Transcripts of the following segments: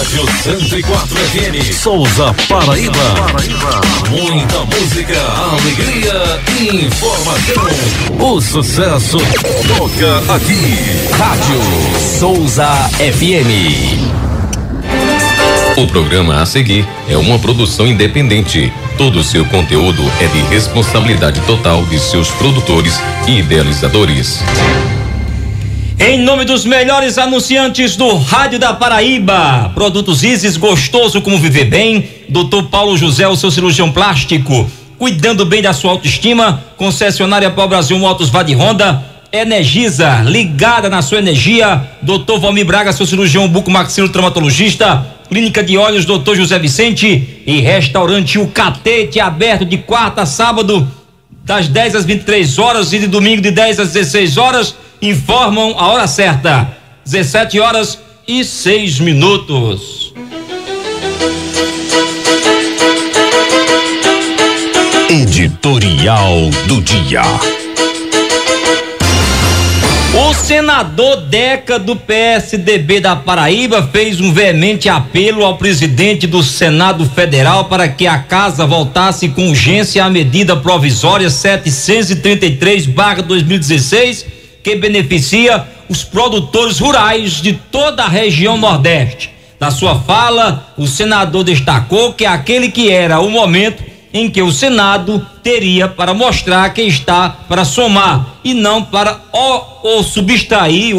Rádio 104 FM, Souza, Paraíba. Muita música, alegria e informação. O sucesso toca aqui. Rádio Souza FM. O programa a seguir é uma produção independente. Todo o seu conteúdo é de responsabilidade total de seus produtores e idealizadores. Em nome dos melhores anunciantes do Rádio da Paraíba, Produtos Isis, gostoso como viver bem, Dr. Paulo José, o seu cirurgião plástico, cuidando bem da sua autoestima, concessionária Pau Brasil Motos Vade Honda, Energisa, ligada na sua energia, Dr. Valmir Braga, seu cirurgião bucomaxilo traumatologista, Clínica de Olhos Dr. José Vicente e Restaurante O Catete, aberto de quarta a sábado, das 10 às 23 horas e de domingo de 10 às 16 horas, informam a hora certa, 17h06. Editorial do dia. O senador Deca do PSDB da Paraíba fez um veemente apelo ao presidente do Senado Federal para que a casa voltasse com urgência à medida provisória 733/2016, que beneficia os produtores rurais de toda a região Nordeste. Na sua fala, o senador destacou que aquele que era o momento em que o Senado teria para mostrar que está para somar e não para ou subtrair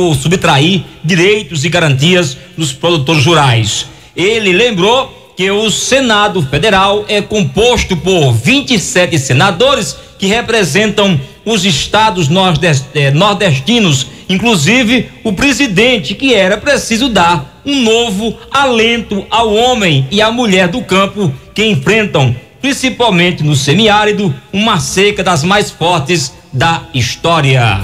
direitos e garantias dos produtores rurais. Ele lembrou que o Senado Federal é composto por 27 senadores que representam os estados nordestinos, inclusive o presidente, que era preciso dar um novo alento ao homem e à mulher do campo que enfrentam, principalmente no semiárido, uma seca das mais fortes da história.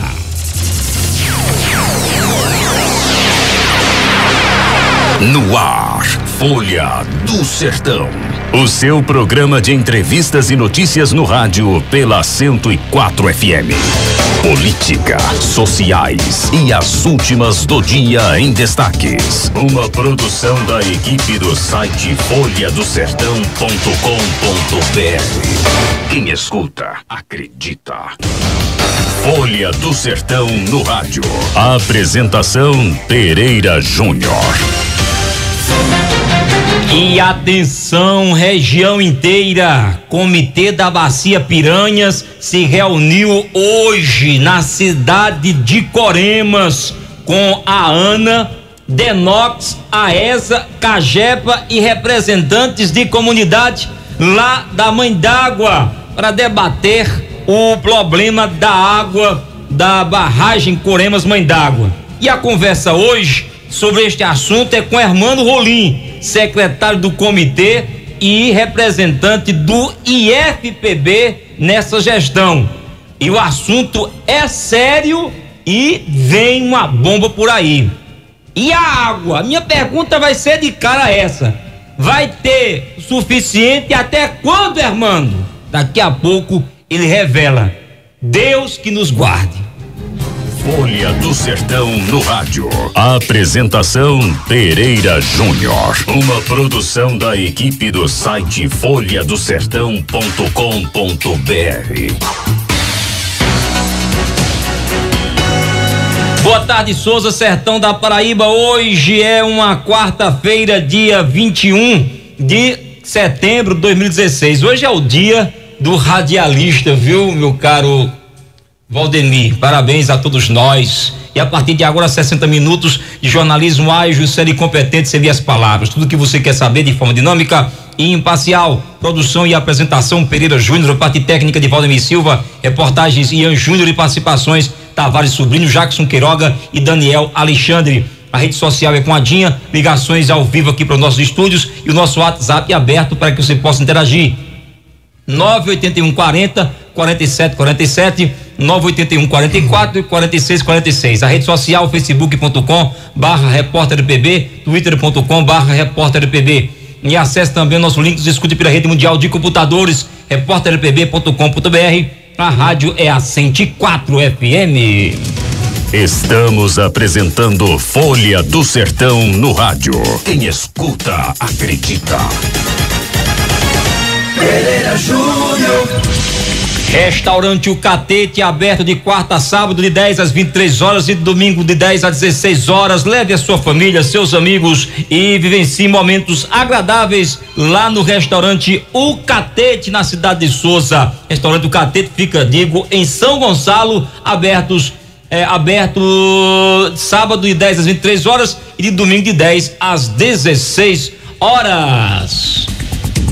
No ar, Folha do Sertão. O seu programa de entrevistas e notícias no rádio pela 104 FM. Política, sociais e as últimas do dia em destaques. Uma produção da equipe do site folhadosertão.com.br. Quem escuta, acredita. Folha do Sertão no rádio. Apresentação Pereira Júnior. E atenção, região inteira, Comitê da Bacia Piranhas se reuniu hoje na cidade de Coremas com a ANA, Denox, AESA, Cagepa e representantes de comunidade lá da Mãe d'Água para debater o problema da água da barragem Coremas Mãe d'Água. E a conversa hoje sobre este assunto é com Hermano Rolim, secretário do comitê e representante do IFPB nessa gestão. E o assunto é sério e vem uma bomba por aí. E a água? Minha pergunta vai ser de cara essa. Vai ter suficiente até quando, Hermano? Daqui a pouco ele revela. Deus que nos guarde. Folha do Sertão no rádio. Apresentação Pereira Júnior. Uma produção da equipe do site folhadosertão.com.br. Boa tarde, Souza, Sertão da Paraíba. Hoje é uma quarta-feira, dia 21 de setembro de 2016. Hoje é o dia do radialista, viu, meu caro Valdemir? Parabéns a todos nós. E a partir de agora, 60 minutos de jornalismo ágil, sério e competente, servir as palavras. Tudo que você quer saber de forma dinâmica e imparcial. Produção e apresentação Pereira Júnior, parte técnica de Valdemir Silva, reportagens Ian Júnior e participações Tavares Sobrinho, Jackson Queiroga e Daniel Alexandre. A rede social é com a Dinha, ligações ao vivo aqui para os nossos estúdios e o nosso WhatsApp é aberto para que você possa interagir. 98140-4747, 98144-4646. A rede social facebook.com/repórterpb, twitter.com/repórterpb. E acesse também o nosso link, nos escute pela rede mundial de computadores, repórterpb.com.br. A rádio é a 104 FM. Estamos apresentando Folha do Sertão no rádio. Quem escuta, acredita. Pereira Júnior. Restaurante O Catete, aberto de quarta a sábado de 10 às 23 horas e domingo de 10 às 16 horas. Leve a sua família, seus amigos e vivencie momentos agradáveis lá no restaurante O Catete, na cidade de Souza. Restaurante O Catete fica, em São Gonçalo, aberto sábado de 10 às 23 horas e de domingo de 10 às 16 horas.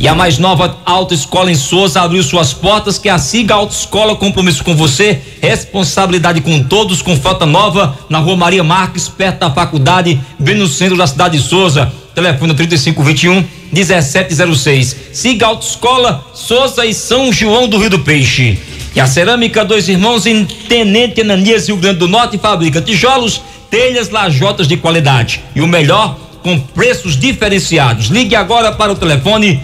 E a mais nova autoescola em Souza abriu suas portas, que é a Siga Autoescola, compromisso com você, responsabilidade com todos, com frota nova, na Rua Maria Marques, perto da faculdade, bem no centro da cidade de Souza. Telefone 3521-1706. Siga Autoescola, Souza e São João do Rio do Peixe. E a Cerâmica Dois Irmãos, em Tenente Ananias, Rio Grande do Norte, fabrica tijolos, telhas, lajotas de qualidade. E o melhor, com preços diferenciados. Ligue agora para o telefone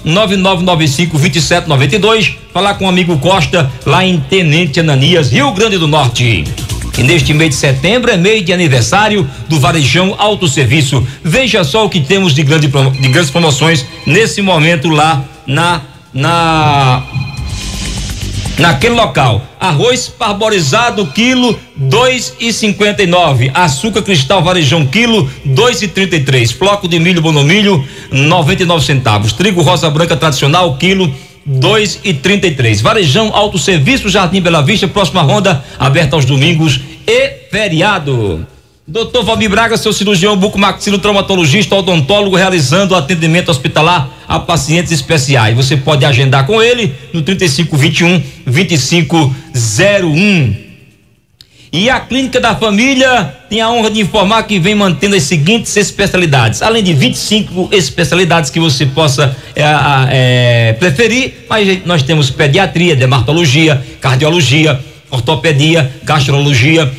084-99995-2792. Falar com o amigo Costa, lá em Tenente Ananias, Rio Grande do Norte. E neste mês de setembro é mês de aniversário do Varejão Autosserviço. Veja só o que temos de grandes promoções nesse momento lá naquele local. Arroz parborizado, quilo 2,59. Açúcar cristal Varejão, quilo 2,33. Floco de milho Bonomilho, 99 centavos. Trigo rosa branca tradicional, quilo 2,33. Varejão Autosserviço, Jardim Bela Vista, próxima ronda, aberta aos domingos e feriado. Dr. Valmir Braga, seu cirurgião bucomaxilo traumatologista odontólogo, realizando atendimento hospitalar a pacientes especiais. Você pode agendar com ele no 3521-2501. E a Clínica da Família tem a honra de informar que vem mantendo as seguintes especialidades, além de 25 especialidades que você possa preferir, mas nós temos pediatria, dermatologia, cardiologia, ortopedia, gastrologia,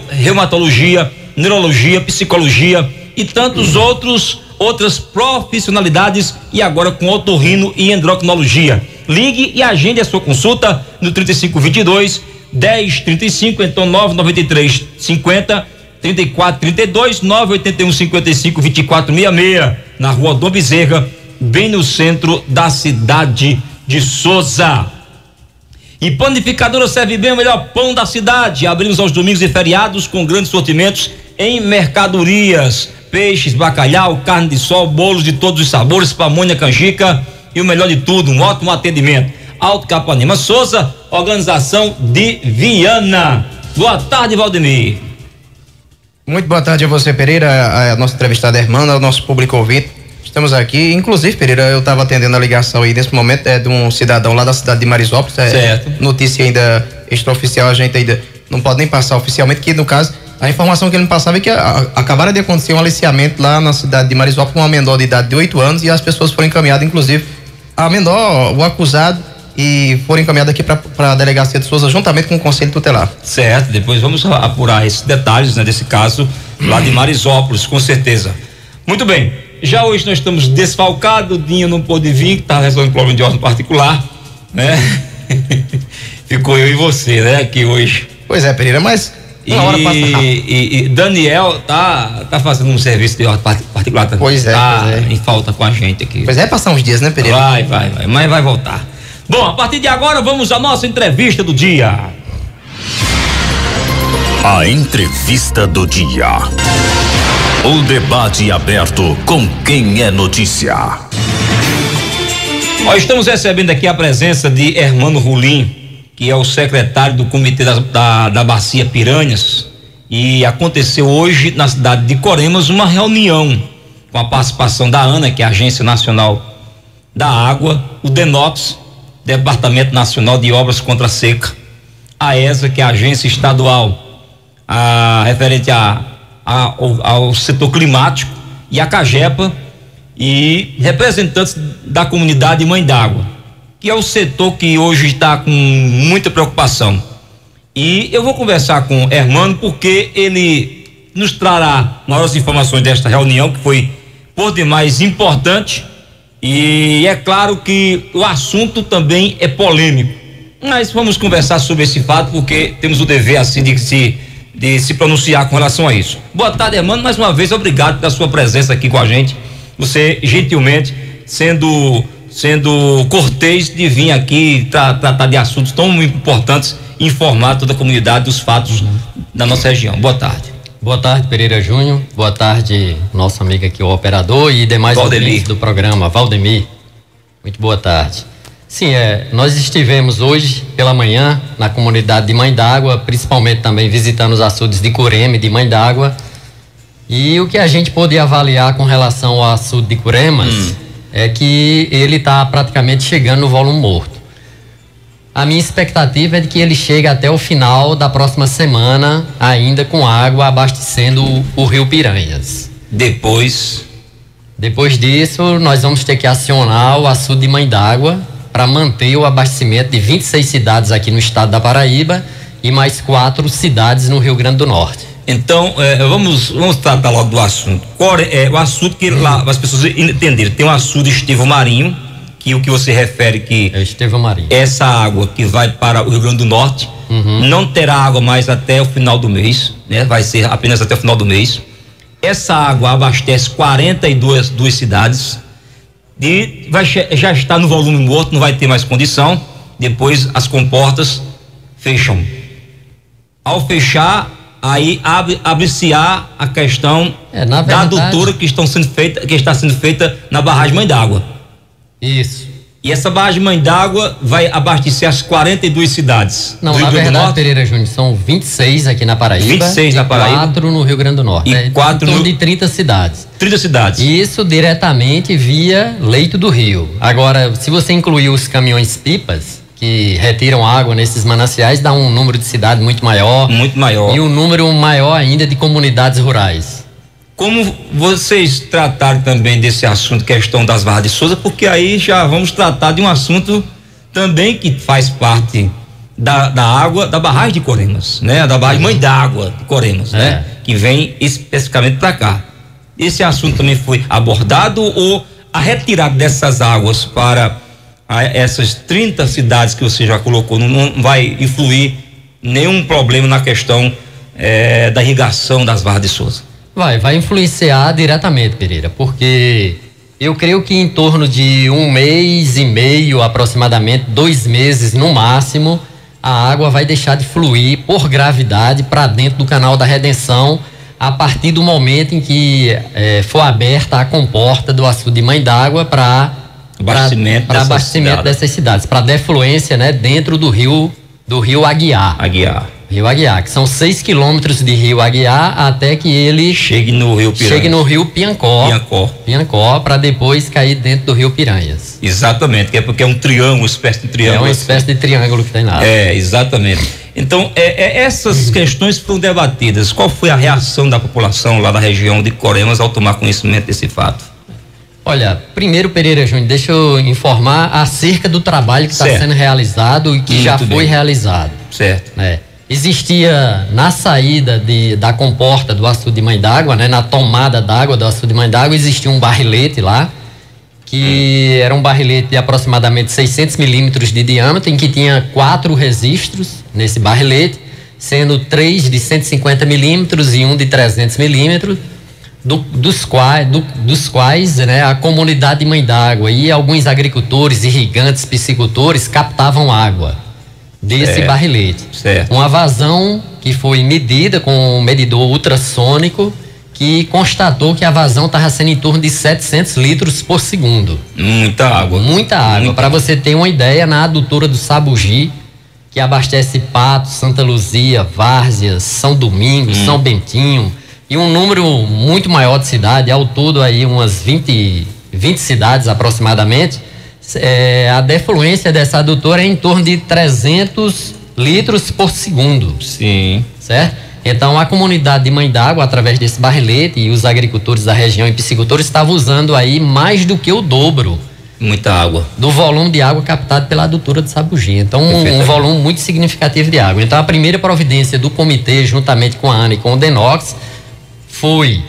reumatologia, neurologia, psicologia e tantos outras profissionalidades, e agora com otorrino e endocrinologia. Ligue e agende a sua consulta no 3522-1035, então 993-50-3432, 981-55-2466, na Rua Dom Bezerra, bem no centro da cidade de Souza. E Panificadora Serve Bem, o melhor pão da cidade. Abrimos aos domingos e feriados com grandes sortimentos em mercadorias, peixes, bacalhau, carne de sol, bolos de todos os sabores, pamonha, canjica e o melhor de tudo, um ótimo atendimento. Alto Capanema Souza, organização de Viana. Boa tarde, Valdemir. Muito boa tarde a você, Pereira, a nossa entrevistada Hermana, ao nosso público ouvinte. Estamos aqui, inclusive, Pereira, eu estava atendendo a ligação aí nesse momento, de um cidadão lá da cidade de Marisópolis. Certo. Notícia ainda extraoficial, a gente ainda não pode nem passar oficialmente, que no caso, a informação que ele me passava é que acabaram de acontecer um aliciamento lá na cidade de Marisópolis com uma menor de idade de 8 anos, e as pessoas foram encaminhadas, inclusive, a menor, o acusado, e foram encaminhadas aqui para a delegacia de Souza, juntamente com o Conselho Tutelar. Certo, depois vamos apurar esses detalhes, né, desse caso lá de Marisópolis, com certeza. Muito bem. Já hoje nós estamos desfalcados, o Dinho não pôde vir, está resolvendo problema de ordem particular, né? Ficou eu e você, né, aqui hoje. Pois é, Pereira, mas uma hora passa rápido. E Daniel tá fazendo um serviço de ordem particular também. Pois é, em falta com a gente aqui. Pois é, passar uns dias, né, Pereira? Vai, mas vai voltar. Bom, a partir de agora vamos à nossa entrevista do dia. A entrevista do dia. O debate aberto com quem é notícia. Nós estamos recebendo aqui a presença de Hermano Rolim, que é o secretário do Comitê da Bacia Piranhas, e aconteceu hoje na cidade de Coremas uma reunião com a participação da ANA, que é a Agência Nacional da Água, o DENOX, Departamento Nacional de Obras contra a Seca, a ESA, que é a Agência Estadual referente ao setor climático, e a CAGEPA, e representantes da comunidade Mãe d'Água, que é o setor que hoje está com muita preocupação. E eu vou conversar com o Hermano, porque ele nos trará maiores informações desta reunião, que foi por demais importante, e é claro que o assunto também é polêmico. Mas vamos conversar sobre esse fato, porque temos o dever assim de se pronunciar com relação a isso. Boa tarde, Emmanuel, mais uma vez obrigado pela sua presença aqui com a gente. Você gentilmente sendo cortês de vir aqui tratar de assuntos tão importantes, informar toda a comunidade dos fatos da nossa região. Boa tarde. Boa tarde, Pereira Júnior. Boa tarde, nosso amigo aqui, o operador, e demais ouvintes do programa, Valdemir. Muito boa tarde. Sim, nós estivemos hoje pela manhã na comunidade de Mãe d'Água, principalmente também visitando os açudes de Curema e de Mãe d'Água. E o que a gente pôde avaliar com relação ao açude de Curemas é que ele está praticamente chegando no volume morto. A minha expectativa é de que ele chegue até o final da próxima semana, ainda com água abastecendo o Rio Piranhas. Depois disso, nós vamos ter que acionar o açude de Mãe d'Água para manter o abastecimento de 26 cidades aqui no estado da Paraíba e mais 4 cidades no Rio Grande do Norte. Então, vamos tratar logo do assunto. O açude que lá as pessoas entenderem, tem um açude Estevão Marinho, que o que você refere que Estevão Marinho. Essa água que vai para o Rio Grande do Norte não terá água mais até o final do mês, né? Vai ser apenas até o final do mês. Essa água abastece 42 cidades e já está no volume morto, não vai ter mais condição. Depois as comportas fecham. Ao fechar, aí abre-se-á a questão da adutora que está sendo feita na barragem Mãe d'Água. Isso. E essa barragem Mãe d'Água vai abastecer as 42 cidades. Não, na verdade, Pereira Júnior, são 26 aqui na Paraíba. 26 na Paraíba. 4 no Rio Grande do Norte. E 4 de 30 cidades. 30 cidades. Isso diretamente via leito do rio. Agora, se você incluir os caminhões-pipas que retiram água nesses mananciais, dá um número de cidades muito maior. Muito maior. E um número maior ainda de comunidades rurais. Como vocês trataram também desse assunto, questão das Barras de Souza, porque aí já vamos tratar de um assunto também que faz parte da água, da barragem de Coremas, né? Da barragem Mãe d'Água de Coremas, né? Que vem especificamente para cá. Esse assunto também foi abordado, ou a retirada dessas águas para essas 30 cidades que você já colocou não vai influir nenhum problema na questão da irrigação das Barras de Souza? Vai influenciar diretamente, Pereira, porque eu creio que em torno de 1 mês e meio, aproximadamente 2 meses no máximo, a água vai deixar de fluir por gravidade para dentro do canal da Redenção, a partir do momento em que for aberta a comporta do açude de Mãe d'Água para abastecimento dessas cidades, para defluência, né, dentro do rio Aguiar. Rio Aguiar, que são 6 quilômetros de Rio Aguiar até que ele chegue no Rio Piancó, para depois cair dentro do Rio Piranhas. Exatamente, que é porque é um triângulo, uma espécie de triângulo. É uma espécie de triângulo que tem lá. Exatamente. Então, essas questões foram debatidas. Qual foi a reação da população lá da região de Coremas ao tomar conhecimento desse fato? Olha, primeiro, Pereira Júnior, deixa eu informar acerca do trabalho que está sendo realizado e que já foi realizado. Certo. Existia na saída da comporta do açude de Mãe d'Água, né, na tomada d'água do açude de Mãe d'Água, existia um barrilete lá, que era um barrilete de aproximadamente 600 milímetros de diâmetro, em que tinha 4 registros nesse barrilete, sendo 3 de 150 milímetros e 1 de 300 milímetros, dos quais né, a comunidade de Mãe d'Água e alguns agricultores, irrigantes, piscicultores captavam água desse barrilete. Uma vazão que foi medida com um medidor ultrassônico que constatou que a vazão estava sendo em torno de 700 litros por segundo. Muita água. Para você ter uma ideia, na adutora do Sabugi, que abastece Patos, Santa Luzia, Várzea, São Domingos, São Bentinho e um número muito maior de cidades, ao todo aí umas 20 cidades aproximadamente, a defluência dessa adutora é em torno de 300 litros por segundo. Sim. Certo? Então a comunidade de Mãe d'Água, através desse barrilete, e os agricultores da região e piscicultores estavam usando aí mais do que o dobro. Muita água. Do volume de água captado pela adutora de Sabugi. Então um volume muito significativo de água. Então a primeira providência do comitê, juntamente com a ANA e com o DENOX, foi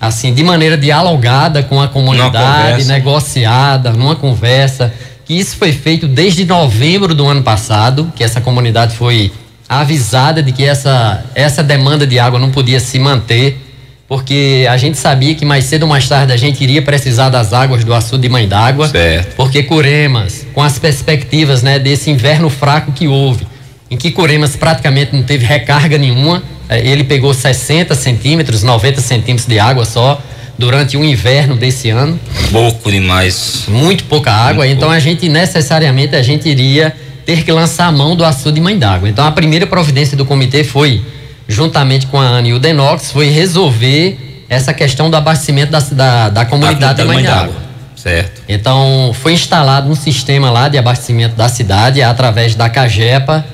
assim, de maneira dialogada com a comunidade, negociada, numa conversa, que isso foi feito desde novembro do ano passado, que essa comunidade foi avisada de que essa demanda de água não podia se manter, porque a gente sabia que mais cedo ou mais tarde a gente iria precisar das águas do açude de Mãe d'Água, porque Curemas, com as perspectivas, né, desse inverno fraco que houve, em que Curemas praticamente não teve recarga nenhuma, ele pegou 60 centímetros, 90 centímetros de água só durante o inverno desse ano. Pouco demais. Muito pouca água, então a gente necessariamente iria ter que lançar a mão do açude de Mãe d'Água. Então a primeira providência do comitê foi, juntamente com a ANA e o Denox, foi resolver essa questão do abastecimento da comunidade de Mãe d'Água. Certo. Então foi instalado um sistema lá de abastecimento da cidade através da CAGEPA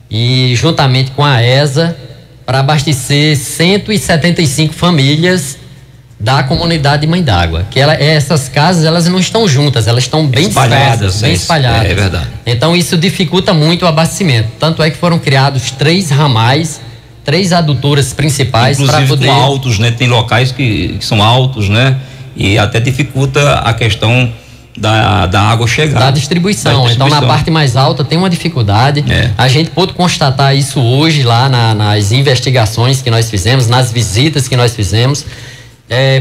e juntamente com a ESA para abastecer 175 famílias da comunidade de Mãe d'Água, que essas casas elas não estão juntas, elas estão bem espalhadas, bem espalhadas. É verdade. Então isso dificulta muito o abastecimento. Tanto é que foram criados 3 ramais, 3 adutoras principais para poder. Com altos, né? Tem locais que são altos, né? E até dificulta a questão da água chegar. Da distribuição. Então na parte mais alta tem uma dificuldade. A gente pôde constatar isso hoje lá nas investigações que nós fizemos, nas visitas que nós fizemos.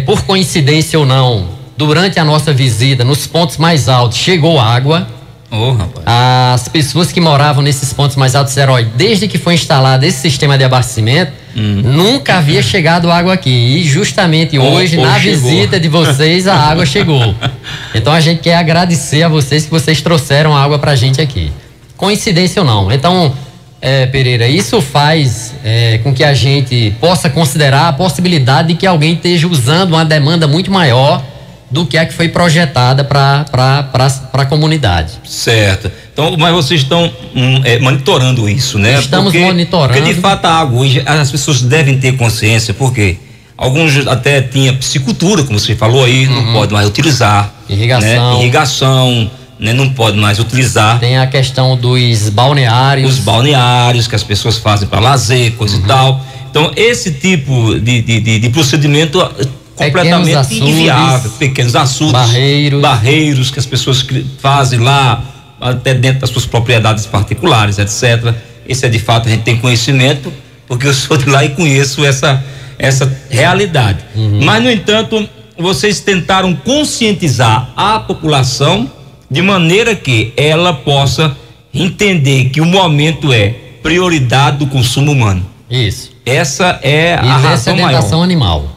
Por coincidência ou não, durante a nossa visita, nos pontos mais altos, chegou água. As pessoas que moravam nesses pontos mais altos disseram, olha, desde que foi instalado esse sistema de abastecimento, nunca havia chegado água aqui. E justamente hoje, na visita de vocês, a água chegou. Então a gente quer agradecer a vocês que vocês trouxeram a água pra gente aqui. Coincidência ou não. Então, Pereira, isso faz com que a gente possa considerar a possibilidade de que alguém esteja usando uma demanda muito maior do que a que foi projetada para a comunidade. Certo. Então, mas vocês estão monitorando isso, né? Estamos monitorando. Porque de fato a água hoje as pessoas devem ter consciência, porque alguns até tinha piscicultura, como você falou aí, não pode mais utilizar. Irrigação. Né? Irrigação. Né, não pode mais utilizar. Tem a questão dos balneários. Os balneários que as pessoas fazem para lazer, coisa e tal. Então, esse tipo de procedimento completamente açudes, inviável. Pequenos açudes, barreiros que as pessoas fazem lá, até dentro das suas propriedades particulares, etc. Esse de fato a gente tem conhecimento, porque eu sou de lá e conheço essa realidade. Mas, no entanto, vocês tentaram conscientizar a população de maneira que ela possa entender que o momento é prioridade do consumo humano. Isso. Essa é a razão maior. Dessedentação animal.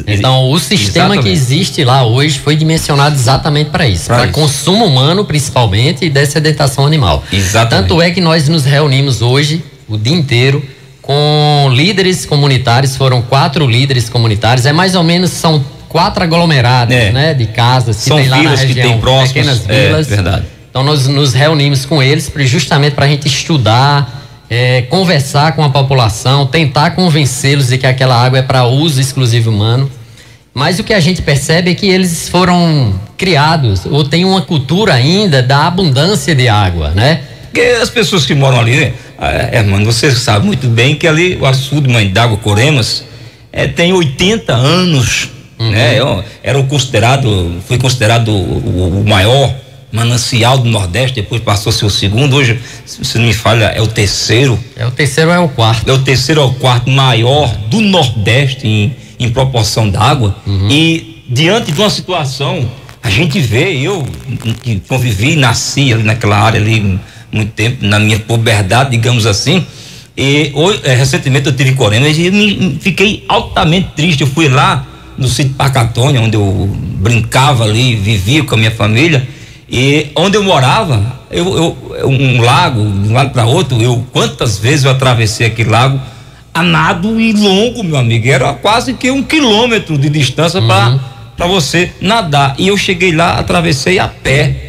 Então, o sistema que existe lá hoje foi dimensionado exatamente para isso, para consumo humano principalmente e dessedentação animal. Exatamente. Tanto é que nós nos reunimos hoje, o dia inteiro, com líderes comunitários, foram 4 líderes comunitários, mais ou menos são 4 aglomerados, né, de casas que tem lá na região, que tem próximos, pequenas vilas. Verdade. Então nós nos reunimos com eles justamente para a gente estudar, conversar com a população, tentar convencê-los de que aquela água é para uso exclusivo humano. Mas o que a gente percebe é que eles foram criados ou têm uma cultura ainda da abundância de água, né? Porque as pessoas que moram ali, mano, você sabe muito bem que ali o açude de Mãe d'Água, Curemas, tem 80 anos. Né? Foi considerado o maior manancial do Nordeste, depois passou a ser o segundo, hoje, se não me falha, é o terceiro. É o terceiro ou é o quarto? É o terceiro ou o quarto maior do Nordeste em proporção d'água. E diante de uma situação, a gente vê, eu que convivi e nasci ali naquela área ali muito tempo, na minha puberdade, digamos assim, e hoje, recentemente eu tive Curemas e fiquei altamente triste. Eu fui lá no sítio Pacatônia, onde eu brincava ali, vivia com a minha família, e onde eu morava, um lago, de um lado para outro, quantas vezes eu atravessei aquele lago a nado e longo, meu amigo, era quase que 1 quilômetro de distância para você nadar, e eu cheguei lá, atravessei a pé,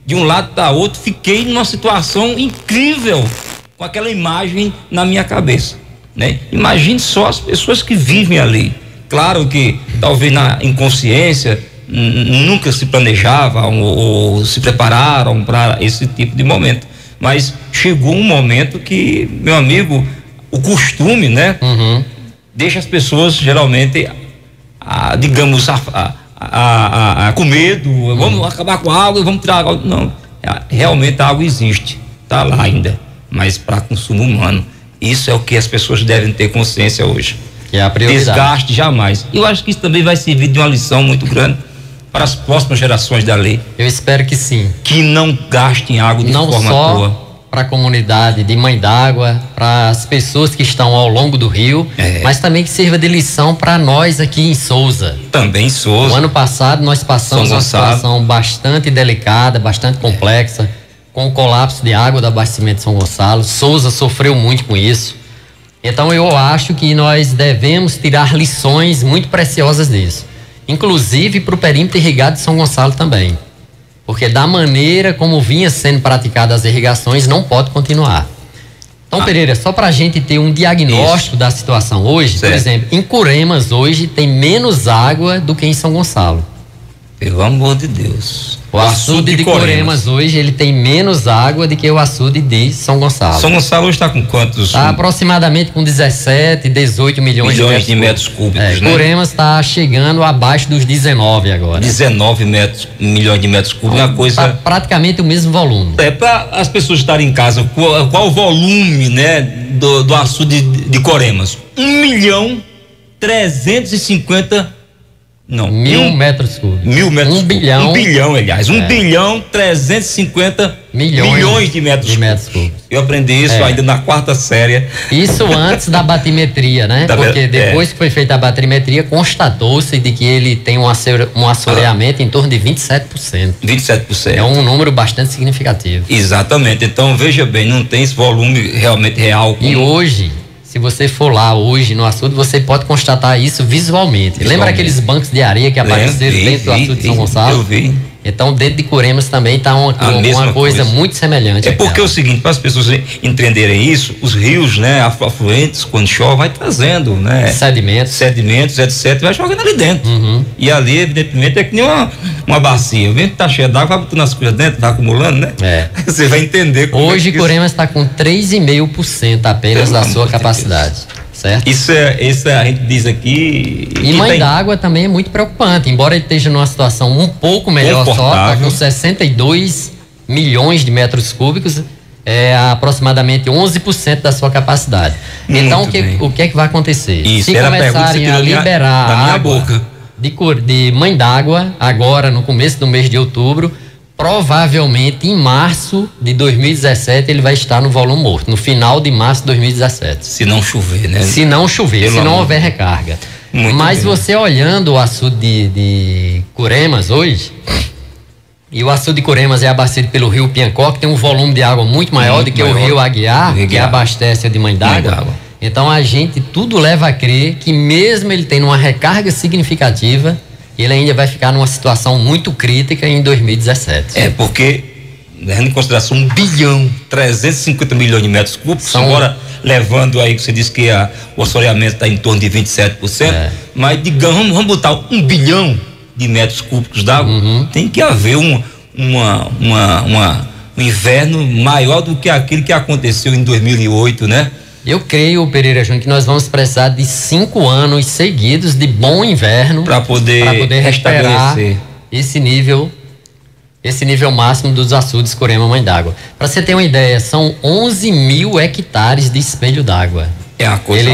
de um lado para outro, fiquei numa situação incrível, com aquela imagem na minha cabeça, né? Imagine só as pessoas que vivem ali. Claro que talvez na inconsciência nunca se planejavam ou se prepararam para esse tipo de momento, mas chegou um momento que, meu amigo, o costume, né, deixa as pessoas geralmente, digamos, com medo. Vamos acabar com a água, vamos tirar a água. Não, realmente a água existe, está lá ainda, mas para consumo humano. Isso é o que as pessoas devem ter consciência hoje. Que é a prioridade. Desgaste jamais. Eu acho que isso também vai servir de uma lição muito grande para as próximas gerações da lei. Eu espero que sim. Que não gastem água de forma só boa. Para a comunidade de Mãe d'Água, para as pessoas que estão ao longo do rio, mas também que sirva de lição para nós aqui em Souza. Também em Souza. O ano passado nós passamos uma situação bastante delicada, bastante complexa, com o colapso de água do abastecimento de São Gonçalo. Souza sofreu muito com isso. Então eu acho que nós devemos tirar lições muito preciosas disso, inclusive para o perímetro irrigado de São Gonçalo também. Porque da maneira como vinha sendo praticadas as irrigações, não pode continuar. Então, Pereira, só para a gente ter um diagnóstico da situação hoje, por exemplo, em Curemas hoje tem menos água do que em São Gonçalo. Pelo amor de Deus. O açude de Curemas hoje, ele tem menos água do que o açude de São Gonçalo. São Gonçalo hoje está com quantos? Está aproximadamente com 17, 18 milhões de metros cúbicos. Né? Curemas está chegando abaixo dos 19 agora. 19 milhões de metros cúbicos, uma coisa... Tá praticamente o mesmo volume. Para as pessoas estarem em casa, qual o volume, né, do açude de Curemas? 1.350.000 mil metros cúbicos. 1.000 metros cúbicos. 1 bilhão, aliás. 1.350.000.000 de metros cúbicos. Eu aprendi isso ainda na 4ª série. Isso antes da batimetria, né? Porque depois que foi feita a batimetria, constatou-se de que ele tem um assoreamento em torno de 27%. 27%. É um número bastante significativo. Exatamente. Então, veja bem, não tem esse volume realmente real. E hoje, se você for lá hoje no açude, você pode constatar isso visualmente. Lembra aqueles bancos de areia que apareceram dentro do açude de São Gonçalo? Eu vi. Então, dentro de Curemas também está uma coisa muito semelhante. É porque é o seguinte, para as pessoas entenderem isso, os rios, né, afluentes, quando chove, vai trazendo, né, sedimentos, etc, vai jogando ali dentro. E ali, evidentemente, é que nem uma bacia. O vento tá cheio d'água, vai botando as coisas dentro, vai acumulando, né? Você vai entender como hoje Curemas está com 3,5% apenas da sua capacidade. Certo? Isso a gente diz aqui. E Mãe d'Água também é muito preocupante, embora ele esteja numa situação um pouco melhor, só está com 62 milhões de metros cúbicos, aproximadamente 11% da sua capacidade. Então o que é que vai acontecer? Isso, se começarem a liberar a água de Mãe d'Água agora no começo do mês de outubro, provavelmente em março de 2017 ele vai estar no volume morto, no final de março de 2017. Se não chover, né? Se não chover, se não houver recarga. Mas você olhando o açude de Curemas hoje, e o açude de Curemas é abastecido pelo rio Piancó, que tem um volume de água muito maior do que o rio Aguiar, que abastece a de Mãe d'Água. Então a gente tudo leva a crer que mesmo ele tendo uma recarga significativa, ele ainda vai ficar numa situação muito crítica em 2017. Porque, levando em consideração 1.350 bilhões de metros cúbicos, agora levando aí que você disse que o assoreamento está em torno de 27%, mas digamos, vamos botar 1 bilhão de metros cúbicos d'água, tem que haver um inverno maior do que aquele que aconteceu em 2008, né? Eu creio, Pereira Júnior, que nós vamos precisar de 5 anos seguidos de bom inverno para poder restabelecer esse nível máximo dos açudes Curema Mãe d'Água. Para você ter uma ideia, são 11 mil hectares de espelho d'água. É uma coisa.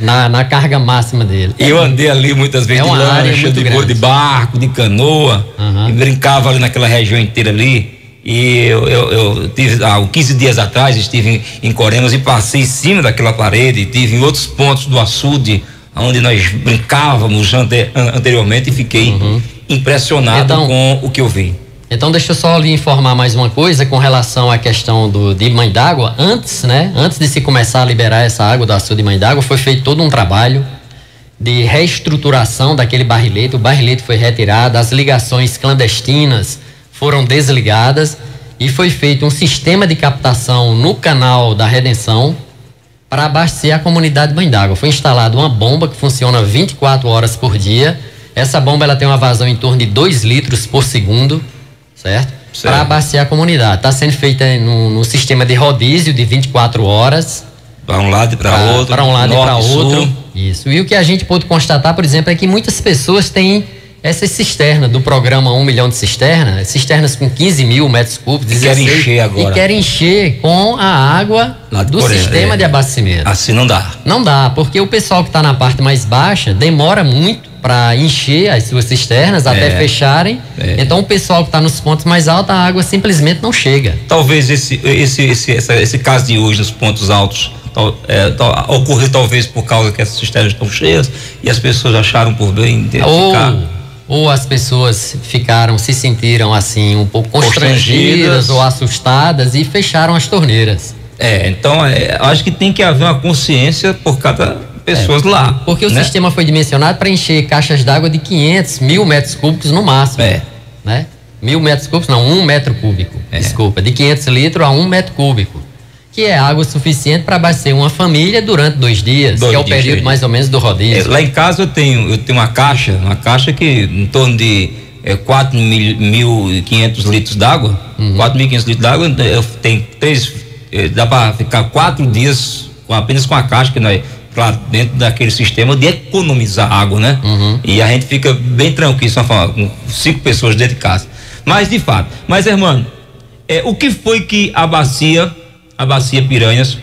Na carga máxima dele. Eu andei ali muitas vezes de lancha, de barco, de canoa, e brincava ali naquela região inteira ali. E eu tive, 15 dias atrás, estive em Curemas e passei em cima daquela parede, tive em outros pontos do açude, onde nós brincávamos anteriormente, e fiquei impressionado com o que eu vi. Então deixa eu só lhe informar mais uma coisa com relação à questão de Mãe d'Água. Antes de se começar a liberar essa água do açude de Mãe d'Água, foi feito todo um trabalho de reestruturação daquele barrilete. O barrilete foi retirado, as ligações clandestinas foram desligadas e foi feito um sistema de captação no canal da Redenção para abastecer a comunidade de Mãe d'Água. Foi instalada uma bomba que funciona 24 horas por dia. Essa bomba ela tem uma vazão em torno de 2 litros por segundo, certo? Para abastecer a comunidade. Está sendo feita no sistema de rodízio de 24 horas. Para um lado e para outro. Para um lado e para outro. Isso. E o que a gente pôde constatar, por exemplo, é que muitas pessoas têm essas cisternas do programa 1 milhão de cisternas com 15 mil metros cúbicos. E querem encher agora. E querem encher com a água do sistema de abastecimento. Assim não dá. Não dá, porque o pessoal que está na parte mais baixa demora muito para encher as suas cisternas até fecharem. Então o pessoal que está nos pontos mais altos, a água simplesmente não chega. Talvez esse caso de hoje nos pontos altos ocorreu talvez por causa que essas cisternas estão cheias e as pessoas acharam por bem ficar. Ou as pessoas se sentiram assim um pouco constrangidas ou assustadas e fecharam as torneiras. Então acho que tem que haver uma consciência por cada pessoa lá. Porque o sistema foi dimensionado para encher caixas d'água de 500, 1000 metros cúbicos no máximo. Né? 1000 metros cúbicos, não, 1 metro cúbico. Desculpa, de 500 litros a 1 metro cúbico. Que é água suficiente para abastecer uma família durante 2 dias, que é o período mais ou menos do rodízio. Lá em casa eu tenho uma caixa que em torno de 4.500 litros d'água. 4.500 litros d'água, eu tenho 3, dá para ficar 4 dias apenas com a caixa, que nós, claro, dentro daquele sistema de economizar água, né? E a gente fica bem tranquilo, com 5 pessoas dentro de casa. Mas de fato, irmão, o que foi que a Bacia Piranhas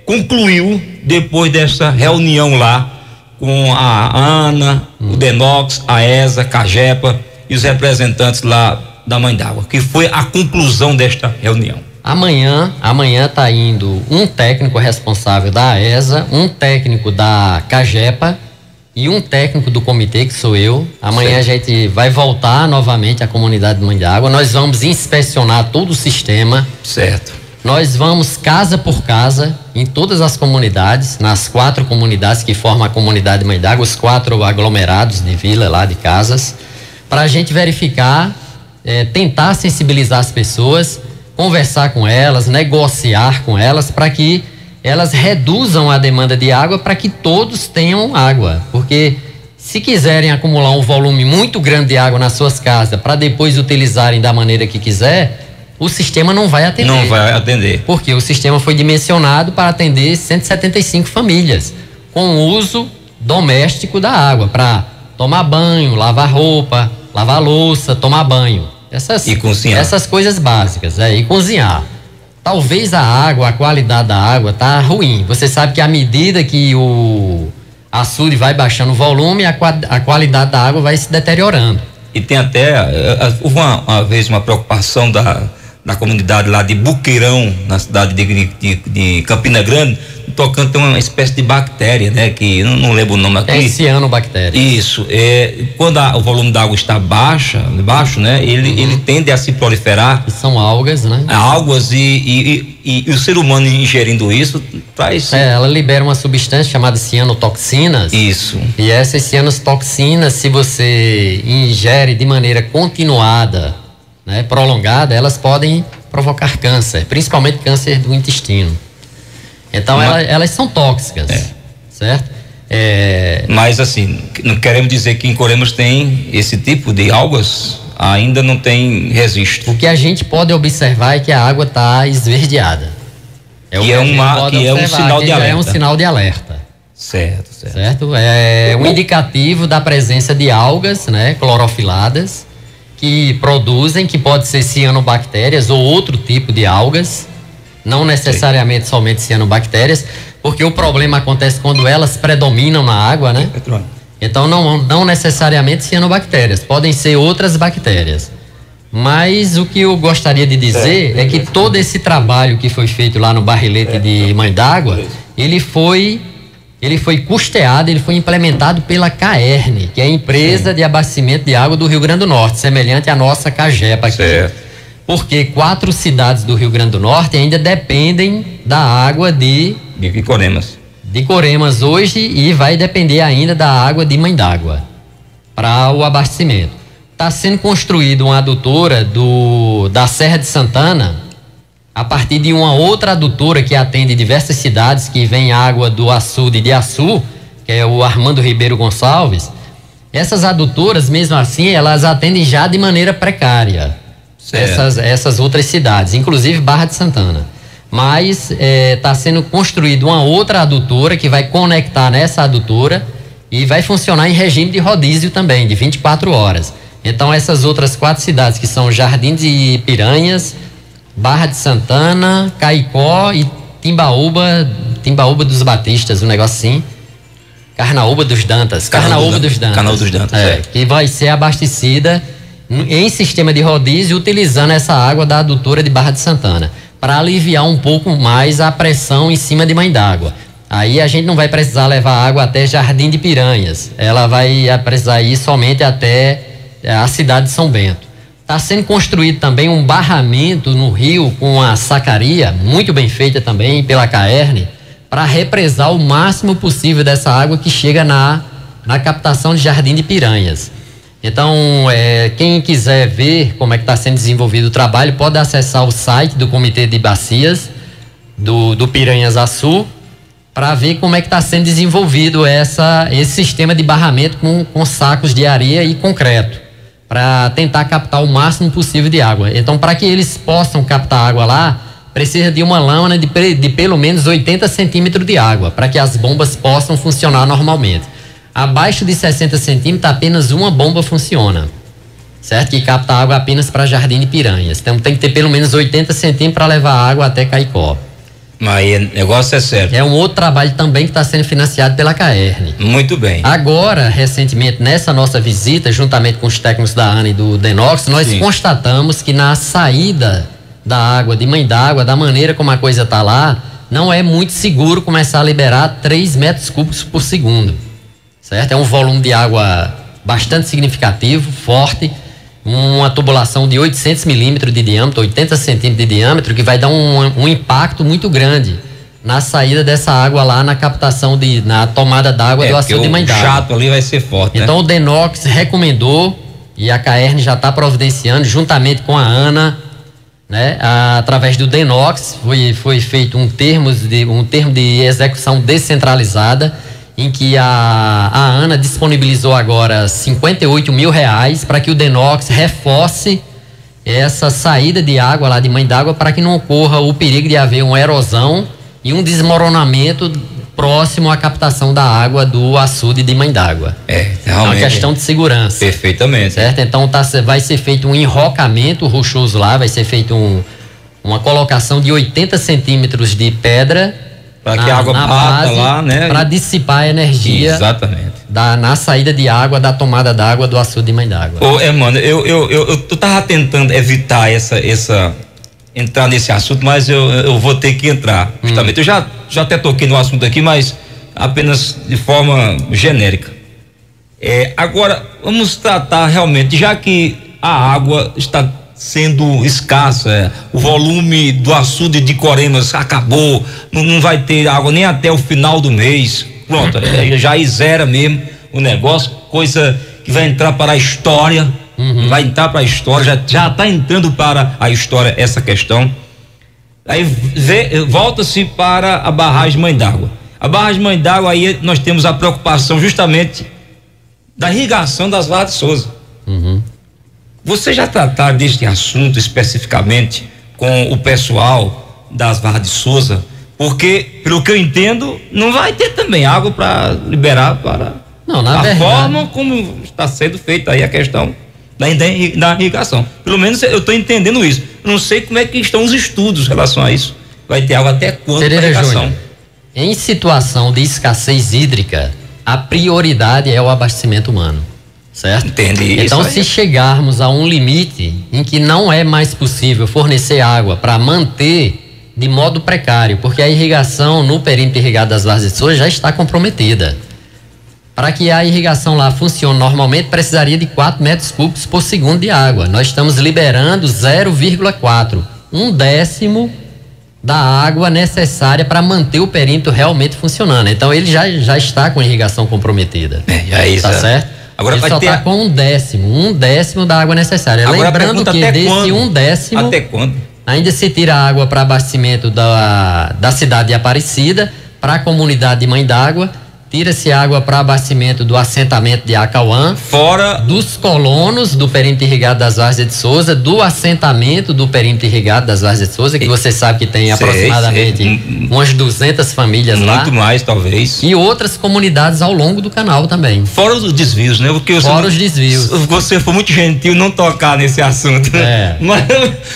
concluiu depois dessa reunião lá com a ANA, o DENOX, a ESA, a CAGEPA e os representantes lá da Mãe d'Água? Que foi a conclusão desta reunião? Amanhã tá indo um técnico responsável da ESA, um técnico da CAGEPA e um técnico do comitê, que sou eu. Amanhã a gente vai voltar novamente à comunidade de Mãe d'Água. Nós vamos inspecionar todo o sistema. Certo. Nós vamos casa por casa em todas as comunidades, nas 4 comunidades que formam a comunidade de Mãe d'Água, os 4 aglomerados de vila lá de casas, para a gente verificar, tentar sensibilizar as pessoas, conversar com elas, negociar com elas, para que elas reduzam a demanda de água para que todos tenham água, porque se quiserem acumular um volume muito grande de água nas suas casas para depois utilizarem da maneira que quiser, o sistema não vai atender. Não vai atender. Porque o sistema foi dimensionado para atender 175 famílias com uso doméstico da água, para tomar banho, lavar roupa, lavar louça, tomar banho. E cozinhar. Essas coisas básicas, e cozinhar. Talvez a qualidade da água tá ruim. Você sabe que à medida que o açude vai baixando o volume, a qualidade da água vai se deteriorando. E tem até, houve uma vez uma preocupação da comunidade lá de Buqueirão, na cidade de Campina Grande, tocando tem uma espécie de bactéria, né? Que eu não lembro o nome aqui. É cianobactéria. Isso. Quando o volume da água está baixo, né? Ele tende a se proliferar. E são algas, né? Algas e o ser humano ingerindo isso traz. Ela libera uma substância chamada cianotoxinas. Isso. E essas cianotoxinas, se você ingere de maneira continuada, né, prolongada, elas podem provocar câncer, principalmente câncer do intestino. Então elas são tóxicas, certo? Mas assim, não queremos dizer que em Coremas tem esse tipo de algas, ainda não tem registro. O que a gente pode observar é que a água está esverdeada. É um sinal de alerta. É um sinal de alerta. Certo. É um indicativo da presença de algas, né, clorofiladas, que produzem, que pode ser cianobactérias ou outro tipo de algas, não necessariamente somente cianobactérias, porque o problema acontece quando elas predominam na água, né? Então não necessariamente cianobactérias, podem ser outras bactérias. Mas o que eu gostaria de dizer é que todo esse trabalho que foi feito lá no barrilete de Mãe d'Água, ele foi custeado, ele foi implementado pela CAERN, que é a empresa de abastecimento de água do Rio Grande do Norte, semelhante à nossa CAGEPA aqui. Porque 4 cidades do Rio Grande do Norte ainda dependem da água de Coremas. De Coremas hoje, e vai depender ainda da água de Mãe d'Água para o abastecimento. Está sendo construída uma adutora da Serra de Santana, a partir de uma outra adutora que atende diversas cidades, que vem água do açude de Açu, que é o Armando Ribeiro Gonçalves. Essas adutoras, mesmo assim, elas atendem já de maneira precária essas outras cidades, inclusive Barra de Santana. Mas está sendo construída uma outra adutora que vai conectar nessa adutora e vai funcionar em regime de rodízio também, de 24 horas. Então essas outras 4 cidades, que são Jardim de Piranhas, Barra de Santana, Caicó e Timbaúba dos Batistas, um negócio assim. Carnaúba dos Dantas. Carnaúba dos Dantas. Que vai ser abastecida em sistema de rodízio, utilizando essa água da adutora de Barra de Santana, para aliviar um pouco mais a pressão em cima de Mãe d'Água. Aí a gente não vai precisar levar água até Jardim de Piranhas, ela vai precisar ir somente até a cidade de São Bento. Está sendo construído também um barramento no rio com a sacaria, muito bem feita também pela CAERN, para represar o máximo possível dessa água que chega na captação de Jardim de Piranhas. Então, quem quiser ver como é que está sendo desenvolvido o trabalho, pode acessar o site do Comitê de Bacias do Piranhas Açu, para ver como é que está sendo desenvolvido esse sistema de barramento com sacos de areia e concreto, para tentar captar o máximo possível de água. Então, para que eles possam captar água lá, precisa de uma lâmina de pelo menos 80 centímetros de água, para que as bombas possam funcionar normalmente. Abaixo de 60 centímetros, apenas uma bomba funciona, certo? Que capta água apenas para Jardim de Piranhas. Então tem que ter pelo menos 80 centímetros para levar água até Caicó. Mas o negócio é certo. É um outro trabalho também que está sendo financiado pela CAERN. Muito bem. Agora, recentemente, nessa nossa visita, juntamente com os técnicos da ANA e do Denox, nós constatamos que na saída da água de Mãe d'Água, da maneira como a coisa está lá, não é muito seguro começar a liberar 3 metros cúbicos por segundo. Certo? É um volume de água bastante significativo, forte, uma tubulação de 800 milímetros de diâmetro, 80 centímetros de diâmetro, que vai dar um impacto muito grande na saída dessa água lá na captação, na tomada d'água do açude de Mãe d'Água. O jato ali vai ser forte, então, né? O Denox recomendou, e a CAERN já está juntamente com a ANA, né? Através do Denox, foi feito um termo de execução descentralizada, em que a ANA disponibilizou agora 58 mil reais para que o Denox reforce essa saída de água lá de Mãe d'Água, para que não ocorra o perigo de haver uma erosão e um desmoronamento próximo à captação da água do açude de Mãe d'Água. Realmente. É uma questão de segurança. Perfeitamente. Certo? Então vai ser feito um enrocamento rochoso lá, vai ser feito uma colocação de 80 centímetros de pedra, para que a água bata lá, né? Para dissipar a energia. Exatamente. Na saída de água, da tomada d'água do açude de Mãe d'Água. Mano, eu tava tentando evitar entrar nesse assunto, mas eu vou ter que entrar, justamente. Eu já até toquei no assunto aqui, mas apenas de forma genérica. Agora, vamos tratar realmente, já que a água está sendo escassa, o volume do açude de Coremas acabou, não vai ter água nem até o final do mês, pronto, já zera mesmo o negócio, coisa que vai entrar para a história, vai entrar para a história, já está entrando para a história essa questão. Aí volta-se para a barragem Mãe d'Água. A barragem Mãe d'Água, aí nós temos a preocupação justamente da irrigação das Varras de Souza. Você já trataram deste assunto especificamente com o pessoal das Varras de Souza? Porque, pelo que eu entendo, não vai ter também água para liberar para a forma como está sendo feita aí a questão da irrigação. Pelo menos eu estou entendendo isso. Não sei como é que estão os estudos em relação a isso. Vai ter água até quando para irrigação? Júnior, em situação de escassez hídrica, a prioridade é o abastecimento humano. Certo? Entendi. Então, se chegarmos a um limite em que não é mais possível fornecer água para manter de modo precário, porque a irrigação no perímetro irrigado das Varras de Souza já está comprometida. Para que a irrigação lá funcione normalmente, precisaria de 4 metros cúbicos por segundo de água. Nós estamos liberando 0,4, 1/10 da água necessária para manter o perímetro realmente funcionando. Então, ele já está com a irrigação comprometida. Tá certo? Agora ele só está com 1/10 da água necessária. Agora, lembrando que desse 1/10, até quando? Ainda se tira água para abastecimento da cidade de Aparecida, para a comunidade de Mãe d'Água, tira-se água para abastecimento do assentamento de Acauã, fora dos colonos do perímetro irrigado das Várzeas de Souza, do assentamento do perímetro irrigado das Várzeas de Souza, que você sabe que tem aproximadamente umas 200 famílias lá. Muito mais, talvez. E outras comunidades ao longo do canal também. Fora os desvios, né? Porque fora os desvios. Você foi muito gentil não tocar nesse assunto. Mas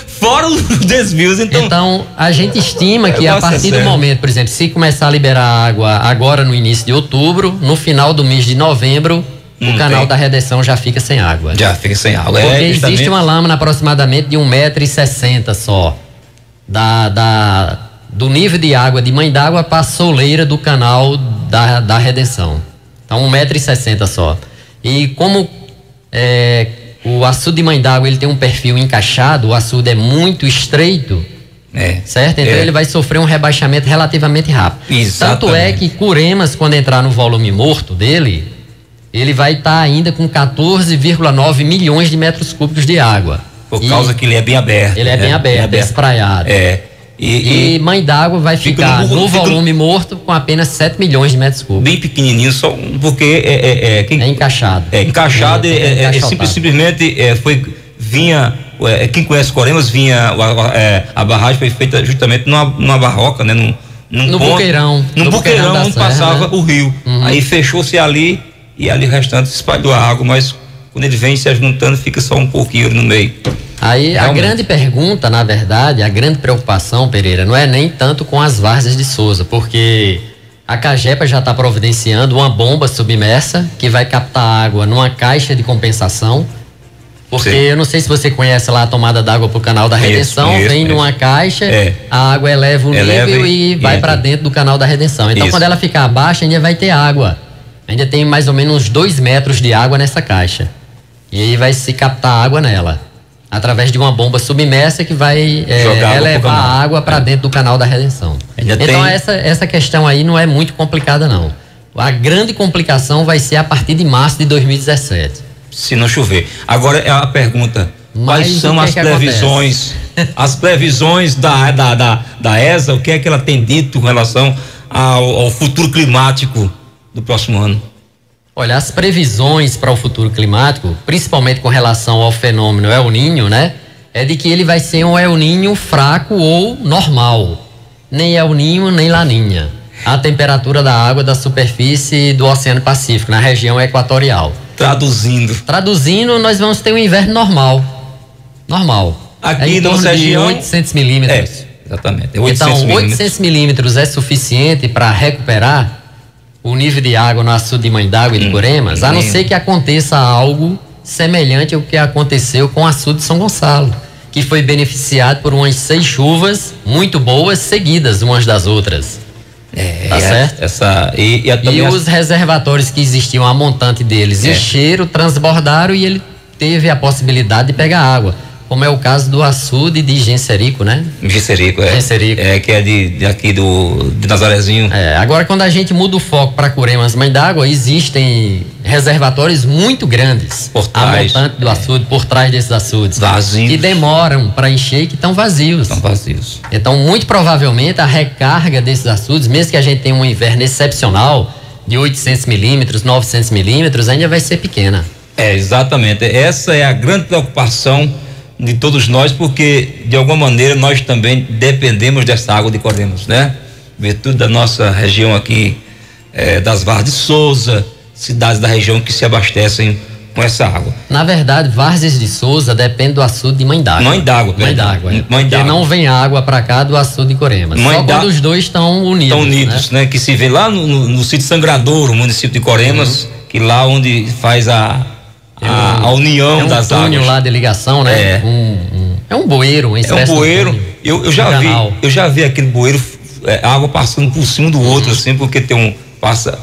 fora os desvios, então a gente estima que a partir do momento, por exemplo, se começar a liberar água agora no início de outubro, no final do mês de novembro, o canal da Redenção já fica sem água. Já fica sem água. Porque existe uma lâmina aproximadamente de 1,60 m só. Do nível de água de Mãe d'Água para a soleira do canal da Redenção. Então 1,60 m só. E como o açude de Mãe d'Água ele tem um perfil encaixado, o açude é muito estreito, certo? Então ele vai sofrer um rebaixamento relativamente rápido. Exatamente. Tanto é que Curemas, quando entrar no volume morto dele, ele vai estar ainda com 14,9 milhões de metros cúbicos de água. Por causa que ele é bem aberto. Ele é bem aberto, espraiado. E Mãe d'Água vai ficar no volume morto com apenas 7 milhões de metros cúbicos. Bem pequenininho, só porque é encaixado. É encaixado, simplesmente vinha, quem conhece Coremas, vinha, a barragem foi feita justamente numa barroca, né? No buqueirão. No buqueirão onde passava o rio. Aí fechou-se ali e ali o restante se espalhou a água, mas quando ele vem se juntando fica só um pouquinho no meio. Aí realmente. A grande pergunta, na verdade, a grande preocupação, Pereira, não é nem tanto com as várzeas de Souza, porque a Cagepa já está providenciando uma bomba submersa que vai captar água numa caixa de compensação, porque eu não sei se você conhece lá a tomada d'água para o canal da Redenção, vem numa caixa, a água eleva o nível e vai para dentro do canal da Redenção. Então quando ela ficar abaixo ainda vai ter água, ainda tem mais ou menos uns 2 metros de água nessa caixa, e aí vai se captar água nela, através de uma bomba submersa que vai elevar a água para dentro do canal da Redenção. Então essa questão aí não é muito complicada não. A grande complicação vai ser a partir de março de 2017. Se não chover. Agora é a pergunta, quais são as previsões? As previsões da ESA, o que é que ela tem dito em relação ao futuro climático do próximo ano? Olha, as previsões para o futuro climático, principalmente com relação ao fenômeno El Niño, né? É de que ele vai ser um El Niño fraco ou normal. Nem El Niño, nem Laninha. A temperatura da água da superfície do Oceano Pacífico, na região equatorial. Traduzindo, nós vamos ter um inverno normal. Aqui na nossa região, 800 milímetros. Exatamente. 800 milímetros é suficiente para recuperar o nível de água no açude de Mãe d'Água e de Curemas, a não ser que aconteça algo semelhante ao que aconteceu com o açude de São Gonçalo, que foi beneficiado por umas 6 chuvas muito boas seguidas umas das outras. Tá certo? E os reservatórios que existiam, a montante deles, encheram, transbordaram e ele teve a possibilidade de pegar água. Como é o caso do açude de Genserico, né? Genserico. Que é de aqui de Nazarezinho. Agora quando a gente muda o foco para Curemas, Mãe d'Água, existem reservatórios muito grandes. Por trás. A montante do açude, por trás desses açudes. Vazios. Que demoram para encher e que estão vazios. Então, muito provavelmente, a recarga desses açudes, mesmo que a gente tenha um inverno excepcional, de 800 milímetros, 900 milímetros, ainda vai ser pequena. Exatamente. Essa é a grande preocupação de todos nós, porque de alguma maneira nós também dependemos dessa água de Coremas, né? Virtude da nossa região aqui, das Várzeas de Souza, cidades da região que se abastecem com essa água. Na verdade, Várzeas de Souza depende do açude de Mãe d'Água. Mãe d'Água. Porque não vem água para cá do açude de Coremas. Só quando os dois estão unidos. Estão unidos, né? Que se vê lá no sítio Sangradouro, município de Coremas, que lá onde faz a união das águas. É um túnel lá de ligação, né? É um bueiro, É um bueiro. Eu já vi aquele bueiro, água passando por cima do outro, assim, porque passa